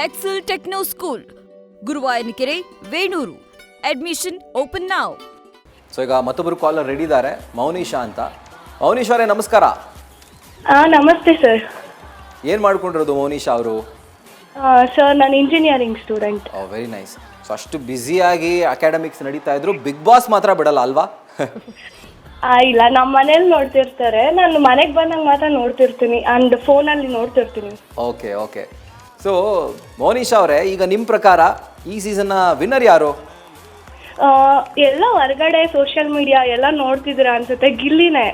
Excel techno school, Guruvayanakere, Venur. Admission open now. So ಈಗ ಮತ್ತೊಬ್ಬರು caller ready ಇದ್ದಾರೆ, ಮೌನಿಶಾ ಅಂತ. ಮೌನಿಶಾ ಅವರೇ ನಮಸ್ಕಾರ. ನಮಸ್ತೆ ಸರ್. ಏನು ಮಾಡ್ಕೊಂಡಿರೋದು ಮೌನಿಶಾ ಅವರು? ಸರ್ ನಾನು engineering student. Very nice. So ಅಷ್ಟು ಬ್ಯುಸಿಯಾಗಿ ಅಕಾಡೆಮಿಕ್ಸ್ ನಡೀತಾ ಇದ್ರು, ಬಿಗ್ ಬಾಸ್ ಮಾತ್ರ ಬಿಡಲ್ಲ ಅಲ್ವಾ? ಇಲ್ಲ, ನಮ್ಮ ಮನೇಲಿ ನೋಡ್ತಿರ್ತಾರೆ, ನಾನು ಮನೆಗೆ ಬಂದಾಗ ಮಾತ್ರ ನೋಡ್ತಿರ್ತೀನಿ ಅಂಡ್ ಫೋನಲ್ಲಿ ನೋಡ್ತಿರ್ತೀನಿ. Okay okay. ಸೊ ಮೌನಿಶಾ ಅವರೇ, ಈಗ ನಿಮ್ಮ ಪ್ರಕಾರ ಈ ಸೀಸನ್ನ ವಿನ್ನರ್ ಯಾರು? ಎಲ್ಲ ಹೊರಗಡೆ ಸೋಷಿಯಲ್ ಮೀಡಿಯಾ ಎಲ್ಲ ನೋಡ್ತಿದ್ರ ಅನ್ಸುತ್ತೆ, ಗಿಲ್ಲಿನೇ.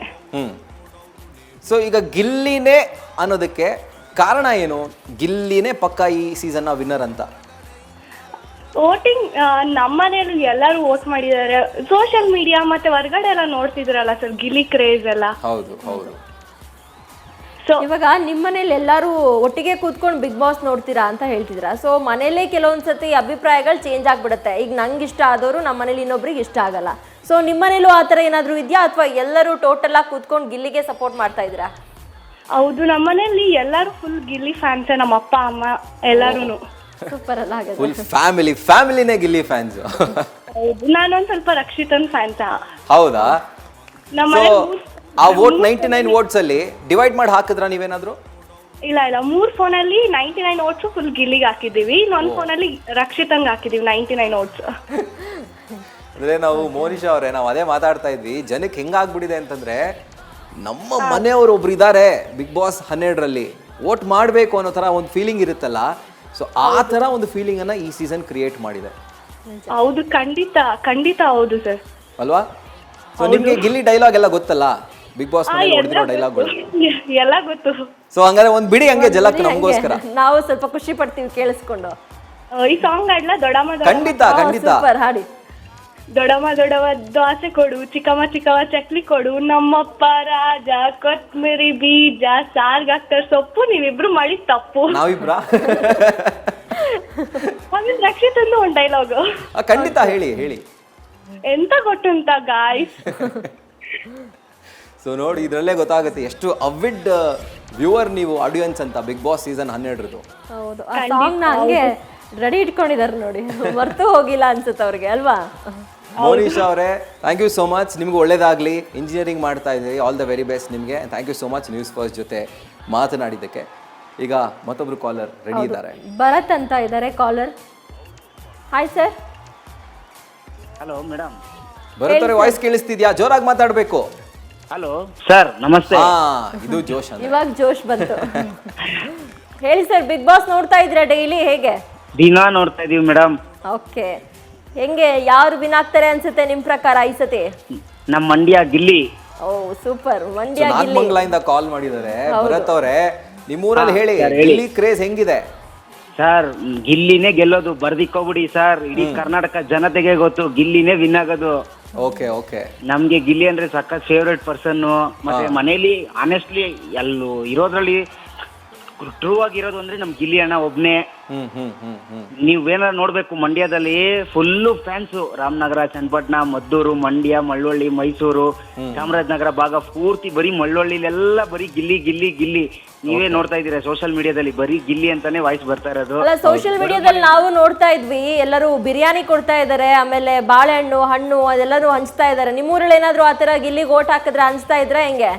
ಸೊ ಈಗ ಗಿಲ್ಲಿನೇ ಅನ್ನೋದಕ್ಕೆ ಕಾರಣ ಏನು? ಗಿಲ್ಲಿನೇ ಪಕ್ಕ ಈ ಸೀಸನ್ನ ವಿನ್ನರ್ ಅಂತ. ವೋಟಿಂಗ್ ನಮ್ಮ ಮನೇಲಿ ಎಲ್ಲರೂ ವೋಟ್ ಮಾಡಿದ್ದಾರೆ. ಸೋಷಿಯಲ್ ಮೀಡಿಯಾ ಮತ್ತೆ ಹೊರಗಡೆ ಎಲ್ಲ ನೋಡ್ತಿದ್ರಲ್ಲ ಸರ್, ಗಿಲ್ಲಿ ಕ್ರೇಜ್ ಎಲ್ಲ. ಹೌದು ಹೌದು. ಸೊ ಇವಾಗ ನಿಮ್ಮ ಮನೇಲಿ ಎಲ್ಲರೂ ಒಟ್ಟಿಗೆ ಕೂತ್ಕೊಂಡು ಬಿಗ್ ಬಾಸ್ ನೋಡ್ತೀರಾ ಅಂತ ಹೇಳ್ತಿದ್ರ. ಸೊ ಮನೇಲೇ ಕೆಲವೊಂದ್ಸತಿ ಅಭಿಪ್ರಾಯಗಳು ಚೇಂಜ್ ಆಗ್ಬಿಡುತ್ತೆ. ಈಗ ನಂಗೆ ಇಷ್ಟ ಆದವರು ನಮ್ಮ ಮನೇಲಿ ಇನ್ನೊಬ್ರಿಗೆ ಇಷ್ಟ ಆಗಲ್ಲ. ಸೊ ನಿಮ್ಮ ಮನೇಲೂ ಆ ಥರ ಏನಾದರೂ ಇದೆಯಾ, ಅಥವಾ ಎಲ್ಲರೂ ಟೋಟಲ್ ಆಗಿ ಕೂತ್ಕೊಂಡು ಗಿಲ್ಲಿಗೆ ಸಪೋರ್ಟ್ ಮಾಡ್ತಾ ಇದ್ದೀರಾ? ಹೌದು, ನಮ್ಮ ಮನೇಲಿ ಎಲ್ಲರೂ ಫುಲ್ ಗಿಲ್ಲಿ ಫ್ಯಾನ್ಸ್, ನಮ್ಮ ಅಪ್ಪ ಅಮ್ಮ ಎಲ್ಲರೂ. ಸೂಪರ್ ಅಲ್ಲ, ಹಾಗಾದ್ರೆ ಫುಲ್ ಫ್ಯಾಮಿಲಿನೇ ಗಿಲ್ಲಿ ಫ್ಯಾನ್ಸ್. ಹೌದು, ನಾನೊಂದ್ ಸ್ವಲ್ಪ ರಕ್ಷಿತನ್ ಫ್ಯಾನ್ಸ್. ಹೌದಾ? ನಮ್ಮ ಸೊ ಮನೇಲಿ ಆ ವೋಟ್ 99 ವೋಟ್ಸ್ ಅಲ್ಲಿ ಡಿವೈಡ್ ಮಾಡಿ ಹಾಕಿದ್ರ ನೀವೇನಾದ್ರು? ಇಲ್ಲ 3 ಫೋನಲ್ಲಿ 99 ವೋಟ್ಸ್ ಫುಲ್ ಗಿಲ್ಲಿಗೆ ಹಾಕಿದೀವಿ, ಇನ್ನೊಂದು ಫೋನಲ್ಲಿ ರಕ್ಷಿತಂಗ್ ಹಾಕಿದೀವಿ 99 ವೋಟ್ಸ್. ಅಂದ್ರೆ ನಾವು ಮೋನಿಶಾ ಅವರೇ, ನಾವು ಅದೇ ಮಾತಾಡ್ತಾ ಇದ್ವಿ, ಜನಕ್ಕೆ ಹೆಂಗಾಗ್ಬಿಟ್ಟಿದೆ ಅಂತಂದ್ರೆ, ನಮ್ಮ ಮನೆಯವರು ಒಬ್ರು ಇದ್ದಾರೆ ಬಿಗ್ ಬಾಸ್ 12ರಲ್ಲಿ, ವೋಟ್ ಮಾಡಬೇಕು ಅನ್ನೋ ಥರ ಒಂದು ಫೀಲಿಂಗ್ ಇರುತ್ತಲ್ಲ. ಸೊ ಆ ಥರ ಒಂದು ಫೀಲಿಂಗ್ ಅನ್ನ ಈ ಸೀಸನ್ ಕ್ರಿಯೇಟ್ ಮಾಡಿದೆ. ಹೌದು, ಖಂಡಿತ ಖಂಡಿತ ಹೌದು ಸರ್. ಅಲ್ವಾ? ಸೊ ನಿಮ್ಗೆ ಗಿಲ್ಲಿ ಡೈಲಾಗ್ ಎಲ್ಲ ಗೊತ್ತಲ್ಲ, ಬಿಗ್ ಬಾಸ್ ನೋಡಿದಿರೋ ಡೈಲಾಗ್ಗಳು ಎಲ್ಲ ಗೊತ್ತು. ಸೊ ಹಂಗಾರೆ ಒಂದ್ ಬಿಡಿ ಹಂಗೆ ಜಲಕ್ ನಮಗೋಸ್ಕರ. ನಾವು ಸ್ವಲ್ಪ ಖುಷಿ ಪಡ್ತೀವಿ ಕೇಳಿಸ್ಕೊಂಡು. ಈ ಸಾಂಗ್ ಆಡ್ಲಾ? ದೊಡಮ್ಮ ಖಂಡಿತ ಖಂಡಿತ. ಸೂಪರ್, ಹಾಡಿ. ದೊಡಮ್ಮ ದೊಡವ ದೋಸೆ ಕೊಡು, ಚಿಕ್ಕಮ್ಮ ಚಿಕ್ಕವ ಚಕ್ಲಿ ಕೊಡು, ನಮ್ಮಪ್ಪ ರಾಜ ಕೊತ್ಮಿರಿ ಬೀಜ ಸಾರ್ಗಾಕ್ತಾರ ಸೊಪ್ಪು, ನೀವಿಬ್ರು ಮಾಡಿ ತಪ್ಪು. ನಾವಿಬ್ರ ಆಮೇಲೆ ರಕ್ಷಿತಂದು ಒಂದ್ ಡೈಲಾಗ್. ಖಂಡಿತ ಹೇಳಿ ಹೇಳಿ. ಎಂತ ಗೊತ್ತುಂಟ ಗಾಯ್ಸ್? ಸೊ ನೋಡಿ, ಇದರಲ್ಲೇ ಗೊತ್ತಾಗುತ್ತೆ ಎಷ್ಟು ಅವಿಡ್ ವ್ಯೂವರ್ ನೀವು, ಆಡಿಯನ್ಸ್ ಅಂತ ಬಿಗ್ ಬಾಸ್ ಸೀಸನ್ 12ರದು. ಹೌದು, ಆ ಸಾಂಗ್ ನ ಹಂಗೆ ರೆಡಿ ಇಟ್ಕೊಂಡಿದ್ದಾರೆ ನೋಡಿ, ಮರ್ತು ಹೋಗಿಲ್ಲ ಅನ್ಸುತ್ತೆ ಅವ್ರಿಗೆ ಅಲ್ವಾ? ಮೋನಿಶಾ ಅವರೇ, ಥ್ಯಾಂಕ್ ಯು ಸೋ ಮಚ್. ನಿಮ್ಗೆ ಒಳ್ಳೇದಾಗಲಿ, ಇಂಜಿನಿಯರಿಂಗ್ ಮಾಡ್ತಾ ಇದ್ದೀರಿ, ಆಲ್ ದ ವೆರಿ ಬೆಸ್ಟ್ ನಿಮಗೆ. Thank you so much news first ಜೊತೆ ಮಾತನಾಡಿದ್ದಕ್ಕೆ. ಈಗ ಮತ್ತೊಬ್ರು ಕಾಲರ್ ರೆಡಿ ಇದ್ದಾರೆ, ಭರತ್ ಅಂತ ಇದ್ದಾರೆ caller. Hi sir. Hello madam. Bharat ಅವರೇ, ವಾಯ್ಸ್ ಕೇಳಿಸ್ತಿದ್ಯಾ? ಜೋರಾಗಿ ಮಾತಾಡಬೇಕು. ಹಲೋ ಸರ್, ನಮಸ್ತೆ. ಇದು ಜೋಶ್ ಅಂತ. ಇವಾಗ ಜೋಶ್ ಬಂತು. ಹೇಳಿ ಸರ್, ಬಿಗ್ ಬಾಸ್ ನೋಡ್ತಾ ಇದ್ದೀರಾ ಡೈಲಿ, ಹೇಗೆ? ದಿನಾ ನೋಡ್ತಾ ಇದೀವಿ ಮೇಡಮ್. ಓಕೆ, ಹೆಂಗೆ, ಯಾರು ವಿನ್ ಆಗ್ತಾರೆ ಅನ್ಸುತ್ತೆ ನಿಮ್ ಪ್ರಕಾರ ಈ ಸತಿ? ನಮ್ಮ ಮಂಡ್ಯ ಗಿಲ್ಲಿ. ಓ ಸೂಪರ್, ಮಂಡ್ಯ ಗಿಲ್ಲಿ. ನಾಗಮಂಗಲದಿಂದ ಕಾಲ್ ಮಾಡಿದ್ದಾರೆ. ಭರತ್ ಅವರೇ, ನಿಮ್ಮೂರಲ್ಲಿ ಹೇಳಿ, ಗಿಲ್ಲಿ ಕ್ರೇಜ್ ಹೆಂಗಿದೆ? ಸರ್, ಗಿಲ್ಲಿನೇ ಗೆಲ್ಲೋದು, ಬರ್ದಿಕ್ಕೋಬಿಡಿ ಸರ್. ಇಡೀ ಕರ್ನಾಟಕ ಜನತೆಗೆ ಗೊತ್ತು ಗಿಲ್ಲಿನೇ ವಿನ್ ಆಗೋದು. Okay okay. ನಮ್ಗೆ ಗಿಲ್ಲಿ ಅಂದ್ರೆ ಸಖತ್ ಫೇವ್ರೆಟ್ ಪರ್ಸನ್. ಮತ್ತೆ ಮನೇಲಿ ಆನೆಸ್ಟ್ಲಿ ಎಲ್ಲೂ ಇರೋದ್ರಲ್ಲಿ ಟ್ರೂ ಆಗಿರೋದು ಅಂದ್ರೆ ನಮ್ ಗಿಲ್ಲಿ ಅಣ್ಣ ಒಬ್ನೇ. ನೀವೇನಾದ್ರು ನೋಡ್ಬೇಕು, ಮಂಡ್ಯದಲ್ಲಿ ಫುಲ್ಲು ಫ್ಯಾನ್ಸು. ರಾಮನಗರ, ಚನ್ನಪಟ್ಟಣ, ಮದ್ದೂರು, ಮಂಡ್ಯ, ಮಳ್ಳವಳ್ಳಿ, ಮೈಸೂರು, ಚಾಮರಾಜನಗರ ಭಾಗ ಪೂರ್ತಿ ಬರೀ ಮಳ್ಳವಳ್ಳಿಲೆಲ್ಲ ಬರೀ ಗಿಲ್ಲಿ ಗಿಲ್ಲಿ ಗಿಲ್ಲಿ. ನೀವೇ ನೋಡ್ತಾ ಇದೀರಾ ಸೋಷಿಯಲ್ ಮೀಡಿಯಾದಲ್ಲಿ ಬರೀ ಗಿಲ್ಲಿ ಅಂತಾನೆ ವಾಯ್ಸ್ ಬರ್ತಾ ಇರೋದು. ಅಲ್ಲ, ಸೋಷಿಯಲ್ ಮೀಡಿಯಾದಲ್ಲಿ ನಾವು ನೋಡ್ತಾ ಇದ್ವಿ, ಎಲ್ಲರೂ ಬಿರಿಯಾನಿ ಕೊಡ್ತಾ ಇದಾರೆ, ಆಮೇಲೆ ಬಾಳೆಹಣ್ಣು, ಹಣ್ಣು ಅದೆಲ್ಲರೂ ಹಂಚ್ತಾ ಇದಾರೆ. ನಿಮ್ಮೂರಲ್ಲಿ ಏನಾದ್ರು ಆತರ ಗಿಲ್ಲಿಗೆ ಓಟ್ ಹಾಕಿದ್ರೆ ಹಂಚ್ತಾ ಇದ್ರ ಹೆಂಗೆ?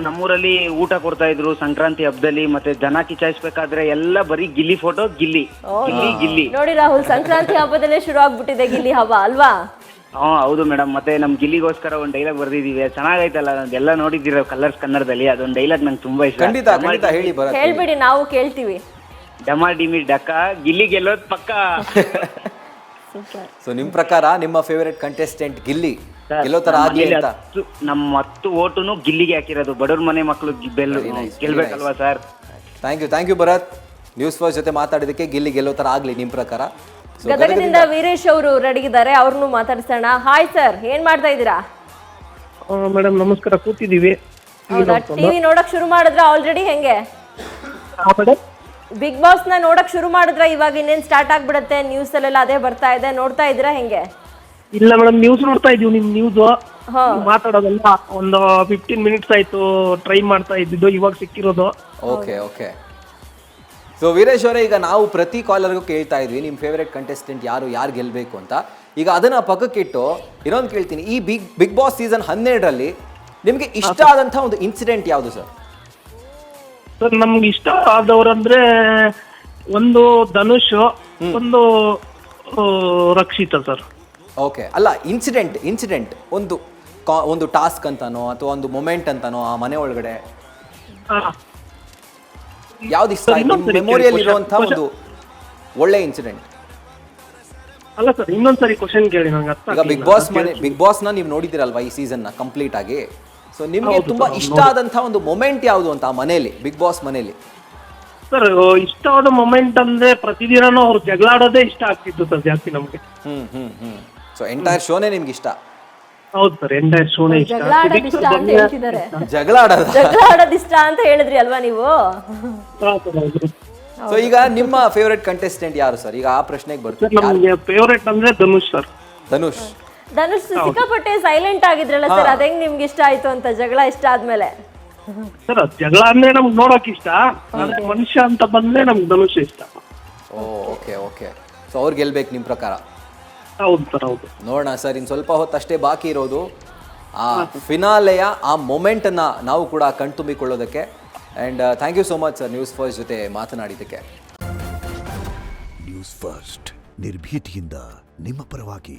ನಮ್ಮೂರಲ್ಲಿ ಊಟ ಕೊಡ್ತಾ ಇದ್ರು ಸಂಕ್ರಾಂತಿ ಹಬ್ಬದಲ್ಲಿ, ಮತ್ತೆ ದನ ಕಿಚಾಯಿಸ್ಬೇಕಾದ್ರೆ ಎಲ್ಲ ಬರೀ ಗಿಲ್ಲಿ ಫೋಟೋ, ಗಿಲ್ಲಿ ಗಿಲ್ಲಿ ಗಿಲ್ಲಿ. ನೋಡಿ ರಾಹುಲ್, ಸಂಕ್ರಾಂತಿ ಹಬ್ಬದಲ್ಲೇ ಶುರು ಆಗ್ಬಿಟ್ಟಿದೆ ಗಿಲ್ಲಿ ಹಬ್ಬ ಅಲ್ವಾ? ಹೌದು ಮೇಡಮ್. ಮತ್ತೆ ನಮ್ ಗಿಲ್ಲಿಗೋಸ್ಕರ ಒಂದ್ ಡೈಲಾಗ್ ಬರ್ದಿದೀವಿ, ಚೆನ್ನಾಗೈತಲ್ಲ, ಎಲ್ಲ ನೋಡಿದ್ದೀರ ಕಲರ್ಸ್ ಕನ್ನಡದಲ್ಲಿ. ಅದೊಂದ್ ಡೈಲಾಗ್ ನಂಗೆ ತುಂಬಾ ಇಷ್ಟ. ಖಂಡಿತ ಖಂಡಿತ ಹೇಳಿ ಭರತ್. ಹೇಳ್ಬಿಡಿ, ನಾವು ಕೇಳ್ತೀವಿ. ಡಮಾ ಡಿಮಿ ಡಕ್ಕ, ಗಿಲ್ಲಿ ಗೆಲ್ಲೋದ್ ಪಕ್ಕ. ಸೊ ನಿಮ್ ಪ್ರಕಾರ ನಿಮ್ಮ ಫೇವರೇಟ್ ಕಂಟೆಸ್ಟೆಂಟ್ ಗಿಲ್ಲಿ ಗೆಲ್ಲೋ ತರ ಆಗ್ಲಿ ಅಂತ? ನಮ್ಮ 10 ಓಟುನು ಗಿಲ್ಲಿಗೆ ಹಾಕಿರೋದು. ಬಡವ್ರ ಮನೆ ಮಕ್ಕಳು ಗೆಲ್ಬೇಕಲ್ವಾ sir? Thank you Bharath. News first ಜೊತೆ ಮಾತಾಡಿದಕ್ಕೆ. ಗಿಲ್ಲಿ ಗೆಲ್ಲೋ ತರ ಆಗ್ಲಿ ನಿಮ್ ಪ್ರಕಾರ. ಗದಗದಿಂದ ವೀರೇಶ್ ಅವರು ರೆಡಿ ಇದ್ದಾರೆ, ಅವ್ರನ್ನು ಮಾತಾಡ್ಸೋಣ. ಹಾಯ್ ಸರ್, ಏನ್ ಮಾಡ್ತಾ ಇದ್ದೀರಾ? ಮೇಡಮ್ ನಮಸ್ಕಾರ, ಕೂತಿದ್ದೀವಿ. ಹೌದಾ, ಟಿವಿ ನೋಡಕ್ ಶುರು ಮಾಡಿದ್ರ ಆಲ್ರೆಡಿ? ಹೆಂಗೆ ಬಿಗ್ ಬಾಸ್ ನ ನೋಡಕ್ ಶುರು ಮಾಡಿದ್ರ? ಇವಾಗ ಇನ್ನೇನ್ ಸ್ಟಾರ್ಟ್ ಆಗ್ಬಿಡತ್ತೆ, ನ್ಯೂಸ್ ಅಲ್ಲೆಲ್ಲ ಅದೇ ಬರ್ತಾ ಇದೆ, ನೋಡ್ತಾ ಇದ್ದೀರಾ ಹೆಂಗೆ? ಇಲ್ಲ ಮೇಡಮ್, ನ್ಯೂಸ್ ನೋಡ್ತಾ ಇದೀವಿ. ನಿಮ್ ನ್ಯೂಸ್ ಮಾತಾಡೋದಲ್ಲ, ಒಂದು 15 ಮಿನಿಟ್ಸ್ ಆಯ್ತು ಟ್ರೈ ಮಾಡ್ತಾ ಇದ್ದಿದ್ದು, ಇವಾಗ ಸಿಕ್ಕಿರೋದು. Okay okay. ಸೊ ವೀರೇಶ್ ಅವರೇ, ಈಗ ನಾವು ಪ್ರತಿ ಕಾಲರ್ಗೂ ಕೇಳ್ತಾ ಇದ್ವಿ ನಿಮ್ಮ ಫೇವ್ರೆಟ್ ಕಂಟೆಸ್ಟೆಂಟ್ ಯಾರು ಗೆಲ್ಲಬೇಕು ಅಂತ. ಈಗ ಅದನ್ನು ಪಕ್ಕಕ್ಕಿಟ್ಟು ಇನ್ನೊಂದು ಕೇಳ್ತೀನಿ, ಈ ಬಿಗ್ ಬಾಸ್ ಸೀಸನ್ 12ರಲ್ಲಿ ನಿಮಗೆ ಇಷ್ಟ ಆದಂಥ ಒಂದು ಇನ್ಸಿಡೆಂಟ್ ಯಾವುದು ಸರ್? ಸರ್ ನಮ್ಗೆ ಇಷ್ಟ ಆದವ್ರಂದ್ರೆ ಒಂದು ಧನುಷ್, ಒಂದು ರಕ್ಷಿತಾ ಸರ್. ಓಕೆ, ಅಲ್ಲ ಇನ್ಸಿಡೆಂಟ್ ಒಂದು ಟಾಸ್ಕ್ ಅಂತಾನೋ ಅಥವಾ ಒಂದು ಮೊಮೆಂಟ್ ಅಂತಾನೋ ಆ ಮನೆ ಒಳಗಡೆ ಯಾವ್ದು ಇಷ್ಟ ಆಯ್ತು? ಮೆಮೊರಿಯಲ್ಲಿ ಇರುವಂಥ ಒಂದು ಒಳ್ಳೆ ಇನ್ಸಿಡೆಂಟ್. ಅಲ್ಲ ಸರ್, ಇನ್ನೊಂದ್ಸರಿ ಕ್ವಶನ್ ಕೇಳಿ ನಂಗೆ ಅರ್ಥ ಈಗ ಬಿಗ್ ಬಾಸ್ನ ನೀವು ನೋಡಿದಿರಲ್ವಾ ಈ ಸೀಸನ್ನ ಕಂಪ್ಲೀಟ್ ಆಗಿ. ಸೊ ನಿಮಗೆ ತುಂಬಾ ಇಷ್ಟ ಆದಂಥ ಒಂದು ಮೊಮೆಂಟ್ ಯಾವುದು ಅಂತ ಆ ಮನೆಯಲ್ಲಿ, ಬಿಗ್ ಬಾಸ್ ಮನೆಯಲ್ಲಿ? ಸರ್ ಇಷ್ಟವಾದ ಮೊಮೆಂಟ್ ಅಂದ್ರೆ ಪ್ರತಿದಿನನೂ ಅವ್ರು ಜಗಳ ಆಡೋದೇ ಇಷ್ಟ ಆಗ್ತಿತ್ತು ಸರ್ ಜಾಸ್ತಿ ನಮ್ಗೆ. ಸೊ ಎಂಟೈರ್ ಶೋನೇ ನಿಮ್ಗೆ ಇಷ್ಟ? ಹೌದು ಸರ್, ಎಂಟೈರ್ ಶೋನೇ ಇಷ್ಟ. ಜಗಳ ಆಡೋದು ಇಷ್ಟ ಅಂತ ಹೇಳ್ತಿದ್ದಾರೆ. ಜಗಳ ಆಡೋದು ಇಷ್ಟ ಅಂತ ಹೇಳಿದ್ರಿ ಅಲ್ವಾ ನೀವು? ಸೊ ಈಗ ನಿಮ್ಮ ಫೇವರೆಟ್ ಕಂಟೆಸ್ಟೆಂಟ್ ಯಾರು ಸರ್? ಈಗ ಆ ಪ್ರಶ್ನೆಗೆ ಬರ್ತೀವಿ. ನಮ್ಗೆ ಫೇವರೇಟ್ ಅಂದ್ರೆ ಧನುಷ್ ಸರ್. ಧನುಷ್ ಸಿಕ್ಕಾಪಟ್ಟೆ ಸೈಲೆಂಟ್ ಆಗಿದ್ರಲ್ಲ ಸರ್, ಅದ್ ಹೆಂಗ್ ನಿಮ್ಗೆ ಇಷ್ಟ ಆಯ್ತು ಅಂತ ಜಗಳ ಇಷ್ಟ ಆದ್ಮೇಲೆ? ಸರ್ ಜಗಳ ಅಂದ್ರೆ ನಮ್ಗೆ ನೋಡಕ್ ಇಷ್ಟ, ಮನುಷ್ಯ ಅಂತ ಬಂದ್ರೆ ನಮ್ಗೆ ಧನುಷ್ ಇಷ್ಟ. ಓಕೆ. ಸೊ ಅವ್ರು ಗೆಲ್ಬೇಕು ನಿಮ್ಮ ಪ್ರಕಾರ? ಹೌದು ಸರ್, ಹೌದು. ನೋಡೋಣ ಸರ್, ಇನ್ನು ಸ್ವಲ್ಪ ಹೊತ್ತಷ್ಟೇ ಬಾಕಿ ಇರೋದು ಆ ಫಿನಾಲೆಯ ಆ ಮೊಮೆಂಟನ್ನು ನಾವು ಕೂಡ ಕಣ್ತುಂಬಿಕೊಳ್ಳೋದಕ್ಕೆ. And thank you so much sir news first ಜೊತೆ ಮಾತನಾಡಿದ್ದಕ್ಕೆ. ನ್ಯೂಸ್ ಫಸ್ಟ್ ನಿರ್ಭೀತಿಯಿಂದ ನಿಮ್ಮ ಪರವಾಗಿ.